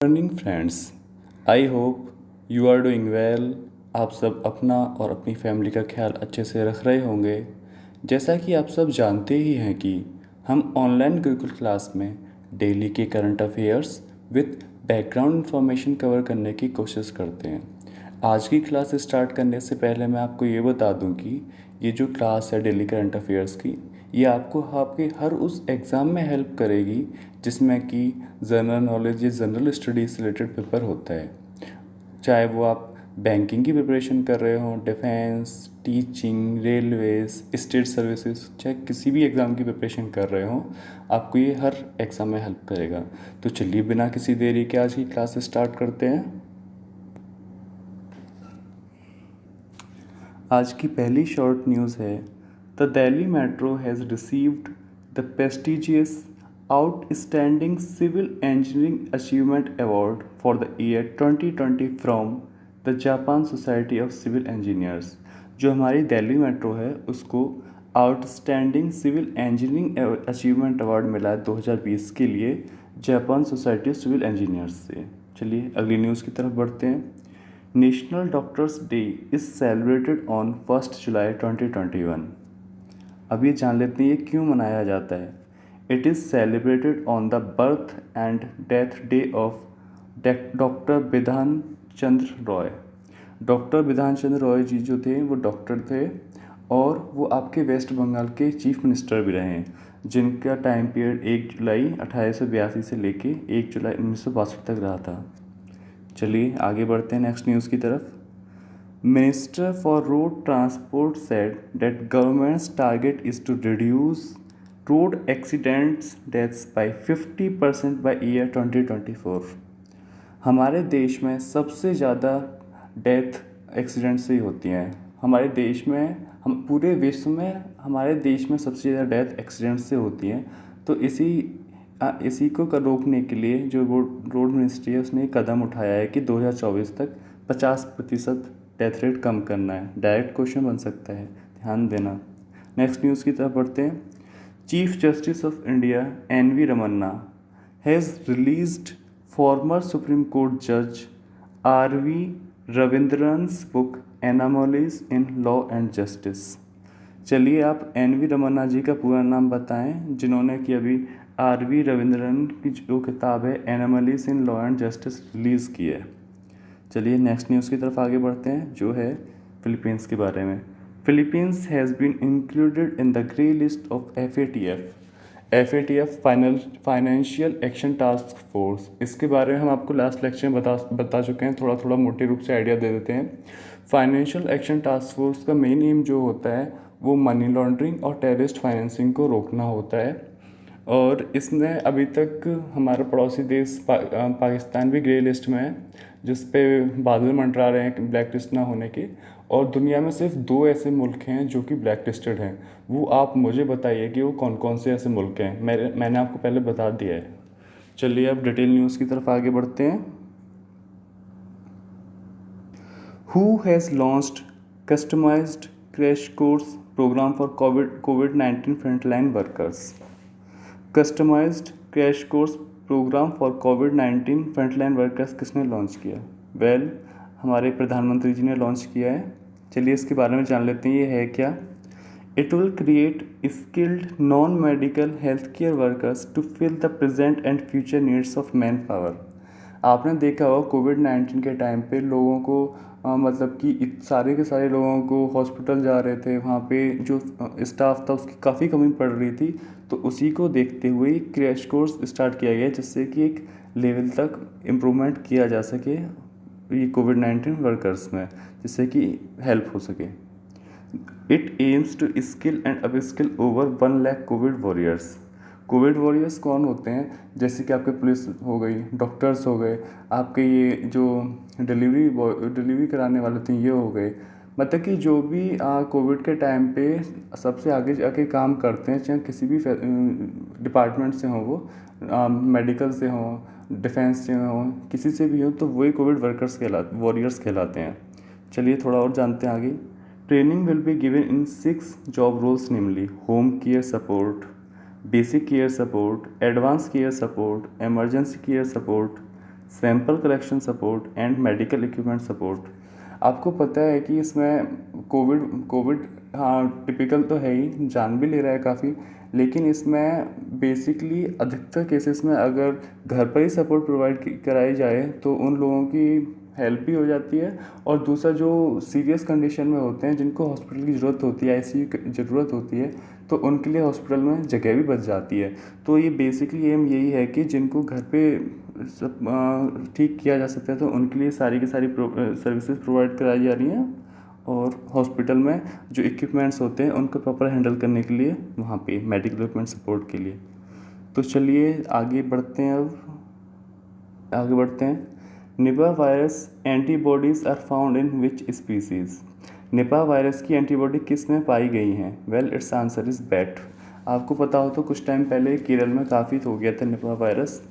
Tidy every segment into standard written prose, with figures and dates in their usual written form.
Morning friends, I hope you are doing well. आप सब अपना और अपनी फैमिली का ख्याल अच्छे से रख रहे होंगे। जैसा कि आप सब जानते ही हैं कि हम ऑनलाइन गुरुकुल क्लास में डेली के current affairs with background information cover करने की कोशिश करते हैं। आज की क्लास स्टार्ट करने से पहले मैं आपको ये बता दूं कि ये जो क्लास है डेली करंट अफेयर्स की, ये आपको आपके हर उस एग्ज़ाम में हेल्प करेगी जिसमें कि जनरल नॉलेज या जनरल स्टडीज से रिलेटेड पेपर होता है। चाहे वो आप बैंकिंग की प्रिपरेशन कर रहे हो, defence, teaching, railways, state services, चाहे किसी भी एग्ज़ाम की प्रिपरेशन कर रहे हो, आपको ये हर एग्ज़ाम में हेल्प करेगा। तो चलिए बिना किसी देरी के आज की क्लास स्टार्ट करते हैं। आज की पहली शॉर्ट न्यूज़ है, the Delhi metro has received the prestigious outstanding civil engineering achievement award for the year 2020 from the Japan society of civil engineers. जो हमारी दिल्ली मेट्रो है उसको outstanding civil engineering achievement award मिला है 2020 के लिए Japan society of civil engineers से। चलिए अगली न्यूज़ की तरफ बढ़ते हैं। National doctors day is celebrated on 1 July 2021। अब ये जान लेते हैं ये क्यों मनाया जाता है। It is celebrated on the birth and death day of doctor Bidhan Chandra Roy. Doctor Bidhan Chandra Roy ji जो थे वो डॉक्टर थे और वो आपके वेस्ट बंगाल के चीफ मिनिस्टर भी रहे हैं, जिनका टाइम पीरियड 1 जुलाई 1882 से लेके 1 जुलाई 1962 तक रहा था। चलिए आगे बढ़ते हैं नेक्स्ट न्यूज़ की तरफ। Minister for road transport said that government's target is to reduce road accidents deaths by 50% by year 2024। हमारे देश में सबसे ज़्यादा डेथ एक्सीडेंट से ही होती हैं। हमारे देश में, हम पूरे विश्व में हमारे देश में सबसे ज़्यादा डेथ एक्सीडेंट से होती हैं। तो इसी को रोकने के लिए जो रोड मिनिस्ट्री है उसने एक कदम उठाया है कि 2024 तक 50% डेथ रेट कम करना है। डायरेक्ट क्वेश्चन बन सकता है, ध्यान देना। नेक्स्ट न्यूज़ की तरफ बढ़ते हैं। Chief justice of India N V. Ramana has released former supreme court जज R V. Ravindran's book anomalies in law and justice. चलिए आप एन.वी. रमन्ना जी का पूरा नाम बताएं, जिन्होंने कि अभी आर.वी. रविंद्रन की जो किताब है anomalies in law and justice release की है। चलिए नेक्स्ट न्यूज़ की तरफ आगे बढ़ते हैं जो है फिलीपींस के बारे में। Philippines has been included in the grey list of FATF financial action task force. इसके बारे में हम आपको लास्ट लेक्चर में बता चुके हैं, थोड़ा थोड़ा मोटे रूप से आइडिया दे देते हैं। फाइनेंशियल एक्शन टास्क फोर्स का मेन एम जो होता है वो मनी लॉन्ड्रिंग और टेररिस्ट फाइनेंसिंग को रोकना होता है। और इसने अभी तक हमारा पड़ोसी देश पाकिस्तान भी ग्रे लिस्ट में है, जिस पे बादल मंडरा रहे हैं ब्लैक लिस्ट ना होने के। और दुनिया में सिर्फ 2 ऐसे मुल्क हैं जो कि ब्लैक लिस्टेड हैं। वो आप मुझे बताइए कि वो कौन कौन से ऐसे मुल्क हैं। मैंने आपको पहले बता दिया है। चलिए अब डिटेल न्यूज़ की तरफ आगे बढ़ते हैं। Who has launched customised crash course programme for कोविड-19 frontline workers. Customised crash course programme for कोविड-19 फ्रंटलाइन वर्कर्स किसने लॉन्च किया? हमारे प्रधानमंत्री जी ने लॉन्च किया है। चलिए इसके बारे में जान लेते हैं ये है क्या। It will create skilled non medical health care workers to fill the present and future needs of man power. आपने देखा होगा कोविड-19 के टाइम पे लोगों को मतलब कि सारे के सारे लोगों को हॉस्पिटल जा रहे थे, वहाँ पे जो स्टाफ था उसकी काफ़ी कमी पड़ रही थी। तो उसी को देखते हुए क्रैश कोर्स स्टार्ट किया गया जिससे कि एक लेवल तक इम्प्रूवमेंट किया जा सके ये कोविड-19 वर्कर्स में, जिससे कि हेल्प हो सके। It aims to skill and upskill over 1 lakh COVID warriors. COVID warriors कौन होते हैं? जैसे कि आपके पुलिस हो गई, डॉक्टर्स हो गए, आपके ये जो डिलीवरी कराने वाले थे ये हो गए। मतलब कि जो भी कोविड के टाइम पे सबसे आगे जाके काम करते हैं, चाहे किसी भी डिपार्टमेंट से हों, वो मेडिकल से हों, डिफेंस से हों, किसी से भी हों, तो वही कोविड वॉरियर्स कहलाते हैं। चलिए थोड़ा और जानते हैं आगे। Training will be given in 6 job roles, namely home care support, basic care support, advance care support, emergency care support, sample collection support and medical equipment support. आपको पता है कि इसमें कोविड कोविड हाँ टिपिकल तो है ही, जान भी ले रहा है काफ़ी, लेकिन इसमें बेसिकली अधिकतर केसेस में अगर घर पर ही सपोर्ट प्रोवाइड कराई जाए तो उन लोगों की हेल्प भी हो जाती है, और दूसरा जो सीरियस कंडीशन में होते हैं जिनको हॉस्पिटल की ज़रूरत होती है, आईसीयू की ज़रूरत होती है, तो उनके लिए हॉस्पिटल में जगह भी बच जाती है। तो ये बेसिकली एम यही है कि जिनको घर पे ठीक किया जा सकता है तो उनके लिए सारी की सारी सर्विसेज प्रोवाइड कराई जा रही हैं, और हॉस्पिटल में जो इक्विपमेंट्स होते हैं उनको प्रॉपर हैंडल करने के लिए वहाँ पे मेडिकल इक्विपमेंट सपोर्ट के लिए। तो चलिए आगे बढ़ते हैं, अब आगे बढ़ते हैं। Nipah virus antibodies are found in which species. Nipah virus की एंटीबॉडी किस में पाई गई हैं? Well it's answer is bat. आपको पता हो तो कुछ टाइम पहले केरल में काफ़ी हो गया था निपा वायरस।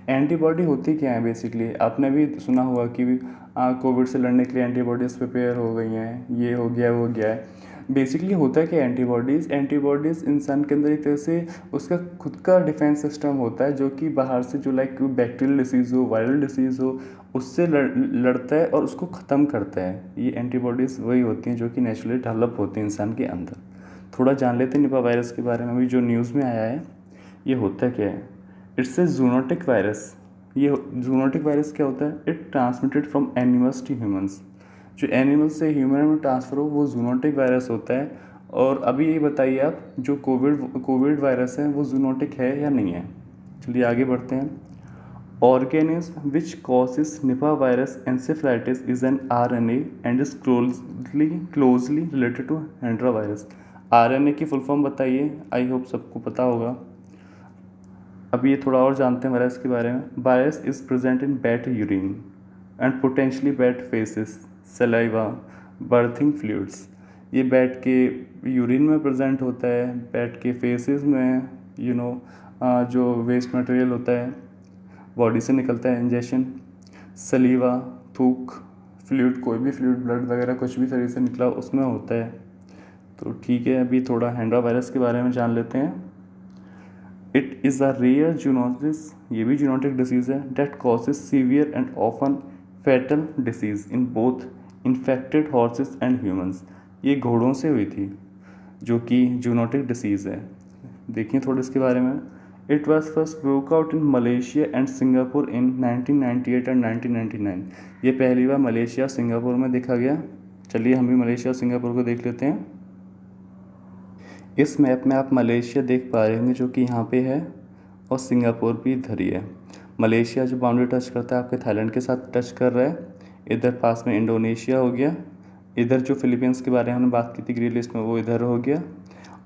एंटीबॉडी होती क्या है बेसिकली? आपने भी सुना होगा कि कोविड से लड़ने के लिए एंटीबॉडीज़ प्रिपेयर हो गई हैं, ये हो गया वो गया है। बेसिकली होता क्या है एंटीबॉडीज़ इंसान के अंदर एक तरह से उसका खुद का डिफेंस सिस्टम होता है, जो कि बाहर से जो लाइक बैक्टीरियल डिसीज़ हो, वायरल डिसीज़ हो, उससे लड़ता है और उसको ख़त्म करता है। ये एंटीबॉडीज़ वही होती हैं जो कि नेचुरली डेवलप होती हैं इंसान के अंदर। थोड़ा जान लेते हैं निपा वायरस के बारे में भी, जो न्यूज़ में आया है। ये होता क्या है? It's a zoonotic virus. ये जूनोटिक वायरस क्या होता है? It transmitted from animals to humans. जो एनिमल से ह्यूमन में ट्रांसफ़र हो वो जूनोटिक वायरस होता है। और अभी ये बताइए आप, जो कोविड वायरस है वो जूनोटिक है या नहीं है? चलिए आगे बढ़ते हैं। Organism which causes Nipah virus encephalitis is an RNA and is closely related to Hendra virus। RNA की फुल फॉर्म बताइए, आई होप सबको पता होगा। अभी ये थोड़ा और जानते हैं वायरस के बारे में। Virus is present in bat urine and potentially bat faces, saliva, berthing fluids. ये बैट के यूरिन में प्रेजेंट होता है, बैट के फेसिस में, जो वेस्ट मटेरियल होता है बॉडी से निकलता है, इंजेक्शन, सलीवा, थूक, फ्लूइड, कोई भी फ्लूइड, ब्लड वगैरह कुछ भी शरीर से निकला उसमें होता है। तो ठीक है, अभी थोड़ा हैंड्रा वायरस के बारे में जान लेते हैं। It is a rare zoonosis, ये भी जूनोटिक डिसीज़ है, that causes severe and often fatal disease in both infected horses and humans. ये घोड़ों से हुई थी, जो कि जूनोटिक डिसीज़ है। देखिए थोड़ा इसके बारे में। It was first broke out in Malaysia and Singapore in 1998 and 1999। ये पहली बार मलेशिया सिंगापुर में देखा गया। चलिए हम भी मलेशिया और सिंगापुर को देख लेते हैं। इस मैप में आप मलेशिया देख पा रहे होंगे जो कि यहाँ पे है, और सिंगापुर भी इधर ही है। मलेशिया जो बाउंड्री टच करता है आपके थाईलैंड के साथ टच कर रहा है। इधर पास में इंडोनेशिया हो गया। इधर जो फिलीपींस के बारे में हमने बात की थी ग्रे लिस्ट में, वो इधर हो गया।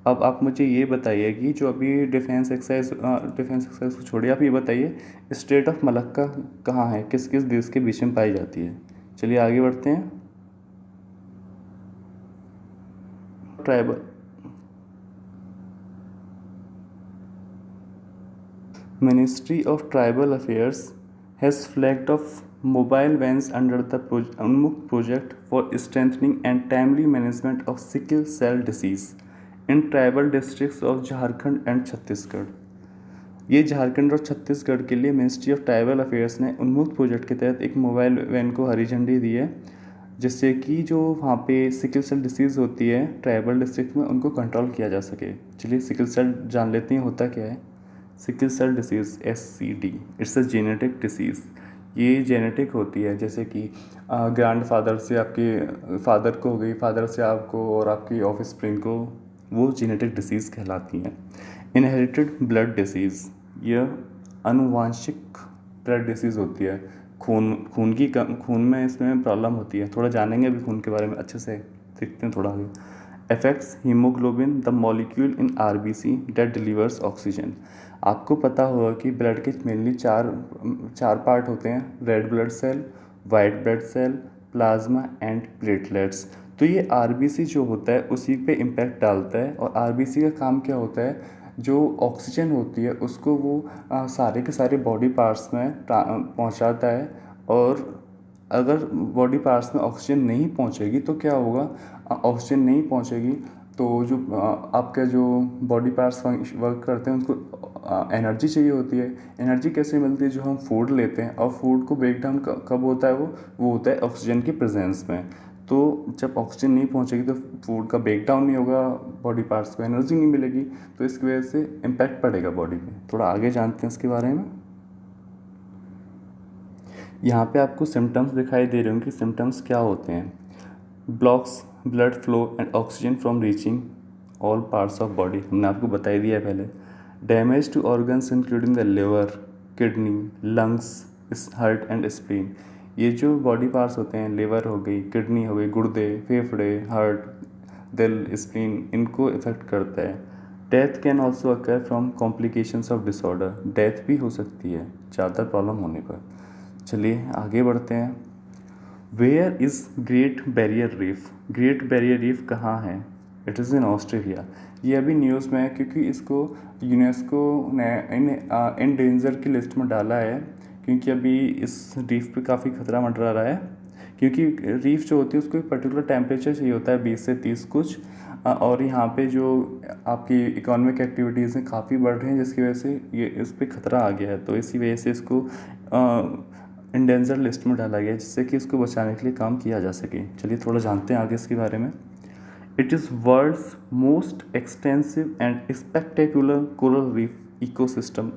अब आप मुझे ये बताइए कि जो अभी डिफेंस एक्सरसाइज को छोड़िए, आप ये बताइए स्टेट ऑफ मलक्का कहाँ है, किस किस देश के बीच में पाई जाती है? चलिए आगे बढ़ते हैं। Tribal Ministry of Tribal Affairs has flagged off mobile vans under the Unmukt project for strengthening and timely management of sickle cell disease in tribal districts of Jharkhand and Chhattisgarh. ये झारखंड और छत्तीसगढ़ के लिए मिनिस्ट्री ऑफ ट्राइबल अफेयर्स ने उन्मुक्त project के तहत एक mobile van को हरी झंडी दी है, जिससे कि जो वहाँ पे सिकल सेल डिसीज़ होती है ट्राइबल डिस्ट्रिक्ट में, उनको कंट्रोल किया जा सके। चलिए सिकल सेल जान लेते हैं होता क्या है। Sickle cell disease SCD, it's a genetic disease. ये जेनेटिक होती है, जैसे कि ग्रैंड फादर से आपके फादर को हो गई, फादर से आपको और आपकी ऑफ स्प्रिंग को, वो जेनेटिक डिसीज़ कहलाती हैं। इनहेरिटेड ब्लड डिसीज़, यह अनुवांशिक ब्लड डिसीज़ होती है। खून में इसमें प्रॉब्लम होती है। थोड़ा जानेंगे अभी खून के बारे में अच्छे से, देखते हैं थोड़ा आगे। Affects haemoglobin, the molecule in RBC that delivers oxygen. आपको पता होगा कि ब्लड के मेनली चार पार्ट होते हैं, red blood cell, white blood cell, plasma and platelets. तो ये RBC जो होता है उसी पे इम्पैक्ट डालता है, और RBC का काम क्या होता है, जो ऑक्सीजन होती है उसको वो सारे के सारे बॉडी पार्ट्स में पहुंचाता है। और अगर बॉडी पार्ट्स में ऑक्सीजन नहीं पहुंचेगी तो क्या होगा, ऑक्सीजन नहीं पहुंचेगी तो जो आपके जो बॉडी पार्ट्स वर्क करते हैं उनको एनर्जी चाहिए होती है। एनर्जी कैसे मिलती है? जो हम फूड लेते हैं, और फूड को ब्रेक डाउन कब होता है? वो होता है ऑक्सीजन की प्रेजेंस में। तो जब ऑक्सीजन नहीं पहुंचेगी तो फूड का ब्रेक डाउन नहीं होगा, बॉडी पार्ट्स को एनर्जी नहीं मिलेगी, तो इसकी वजह से इम्पैक्ट पड़ेगा बॉडी पे। थोड़ा आगे जानते हैं इसके बारे में। यहाँ पे आपको सिम्टम्स दिखाई दे रहे होंगे कि सिम्टम्स क्या होते हैं। Blocks blood flow and oxygen from reaching all parts of body, हमने आपको बता ही दिया है पहले। Damage to organs including the liver, kidney, lungs, heart and spleen. ये जो बॉडी पार्ट्स होते हैं, लिवर हो गई, किडनी हो गई, गुर्दे, फेफड़े, हार्ट, दिल, स्प्लीन, इनको इफेक्ट करता है। Death can also occur from complications of disorder, death भी हो सकती है ज़्यादा प्रॉब्लम होने पर। चलिए आगे बढ़ते हैं। Where is great barrier reef? Great barrier reef कहाँ है? It is in Australia. ये अभी न्यूज़ में है क्योंकि इसको यूनेस्को ने इन डेंजर की लिस्ट में डाला है, क्योंकि अभी इस रीफ पे काफ़ी खतरा मंडरा रहा है। क्योंकि रीफ जो होती है उसको एक पर्टिकुलर टेम्परेचर चाहिए होता है, 20 से 30 कुछ, और यहाँ पे जो आपकी इकोनॉमिक एक्टिविटीज़ हैं काफ़ी बढ़ रही हैं, जिसकी वजह से ये इस पर खतरा आ गया है। तो इसी वजह से इसको इंडेंजर लिस्ट में डाला गया है, जिससे कि इसको बचाने के लिए काम किया जा सके। चलिए थोड़ा जानते हैं आगे इसके बारे में। It is world's most extensive and spectacular coral reef ecosystem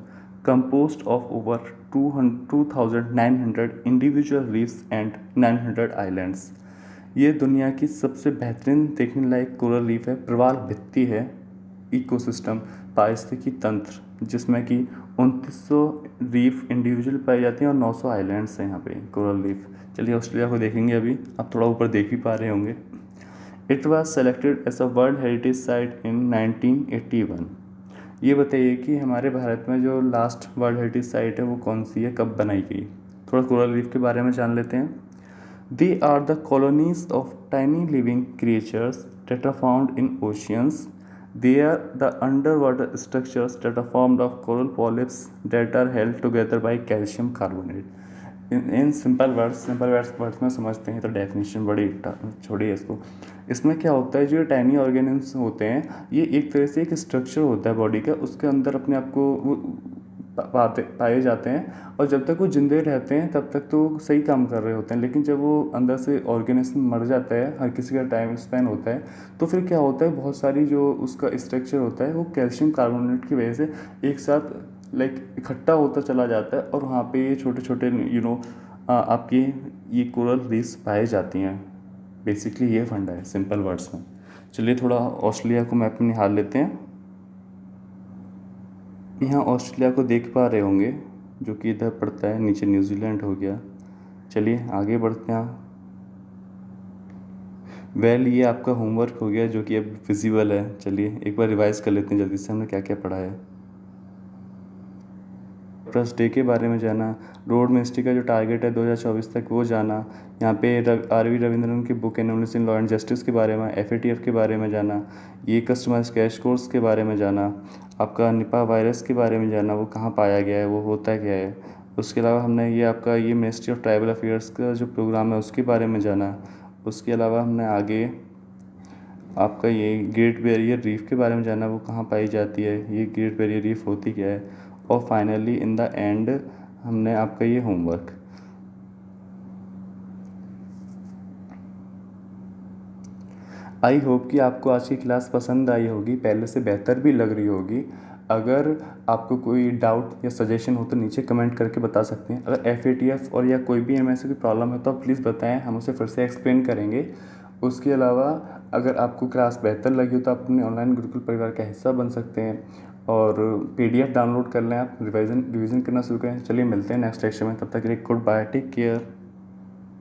composed of over 2,900 individual reefs and 900 islands। ये दुनिया की सबसे बेहतरीन देखने लायक कोरल रीफ है, प्रवाल भित्ति है, इकोसिस्टम, पारिस्थितिकी तंत्र, जिसमें कि 2900 रीफ इंडिविजुअल पाई जाती हैं और 900 आइलैंड्स हैं यहाँ पे कोरल रीफ। चलिए ऑस्ट्रेलिया को देखेंगे अभी, आप थोड़ा ऊपर देख भी पा रहे होंगे। It was selected as a world heritage site in 1981। ये बताइए कि हमारे भारत में जो लास्ट वर्ल्ड हेरिटेज साइट है वो कौन सी है, कब बनाई गई? थोड़ा कोरल रीफ के बारे में जान लेते हैं। They are the colonies of tiny living creatures that are found in oceans। They are the underwater structures that are formed of coral polyps that are held together by calcium carbonate। In simple words में समझते हैं तो definition बड़ी छोड़ी है इसको। इसमें क्या होता है, जो टाइनी ऑर्गेनिज्म होते हैं ये एक तरह से एक स्ट्रक्चर होता है बॉडी का, उसके अंदर अपने आप को वो पाए जाते हैं, और जब तक वो जिंदे रहते हैं तब तक तो सही काम कर रहे होते हैं। लेकिन जब वो अंदर से ऑर्गेनिज्म मर जाता है, हर किसी का टाइम स्पेन होता है, तो फिर क्या होता है, बहुत सारी जो उसका स्ट्रक्चर होता है वो कैल्शियम कार्बोनेट की वजह से एक साथ इकट्ठा होता चला जाता है, और वहाँ पे ये छोटे छोटे आपकी ये कोरल रीफ्स पाए जाती हैं। बेसिकली ये फंडा है सिंपल वर्ड्स में। चलिए थोड़ा ऑस्ट्रेलिया को मैप में निहार लेते हैं। यहाँ ऑस्ट्रेलिया को देख पा रहे होंगे, जो कि इधर पड़ता है, नीचे न्यूजीलैंड हो गया। चलिए आगे बढ़ते हैं। ये आपका होमवर्क हो गया जो कि अब विजिबल है। चलिए एक बार रिवाइज कर लेते हैं जल्दी से, हमने क्या क्या पढ़ा है। ट्रस्ट डे के बारे में जाना, रोड मिनिस्ट्री का जो टारगेट है 2024 तक वो जाना, यहाँ पे आर.वी. रविंद्रन की book anomalies in law and justice के बारे में, FATF के बारे में जाना, ये कस्टमाइज क्रैश कोर्स के बारे में जाना, आपका निपा वायरस के बारे में जाना, वो कहाँ पाया गया है, वो होता क्या है। उसके अलावा हमने ये आपका ये मिनिस्ट्री ऑफ ट्राइबल अफेयर्स का जो प्रोग्राम है उसके बारे में जाना। उसके अलावा हमने आगे आपका ये ग्रेट बैरियर रीफ के बारे में जाना, वो कहाँ पाई जाती है, ये ग्रेट बैरियर रीफ होती क्या है, और फाइनली इन द एंड हमने आपका ये होमवर्क। आई होप कि आपको आज की क्लास पसंद आई होगी, पहले से बेहतर भी लग रही होगी। अगर आपको कोई डाउट या सजेशन हो तो नीचे कमेंट करके बता सकते हैं। अगर FATF और या कोई भी इनमें से कोई प्रॉब्लम है तो आप प्लीज़ बताएं, हम उसे फिर से एक्सप्लेन करेंगे। उसके अलावा अगर आपको क्लास बेहतर लगी हो तो आप अपने ऑनलाइन गुरुकुल परिवार का हिस्सा बन सकते हैं, और PDF डाउनलोड कर लें, आप रिवीजन करना शुरू करें। चलिए मिलते हैं नेक्स्ट लेक्चर में, तब तक के लिए गुड बाय, टेक केयर।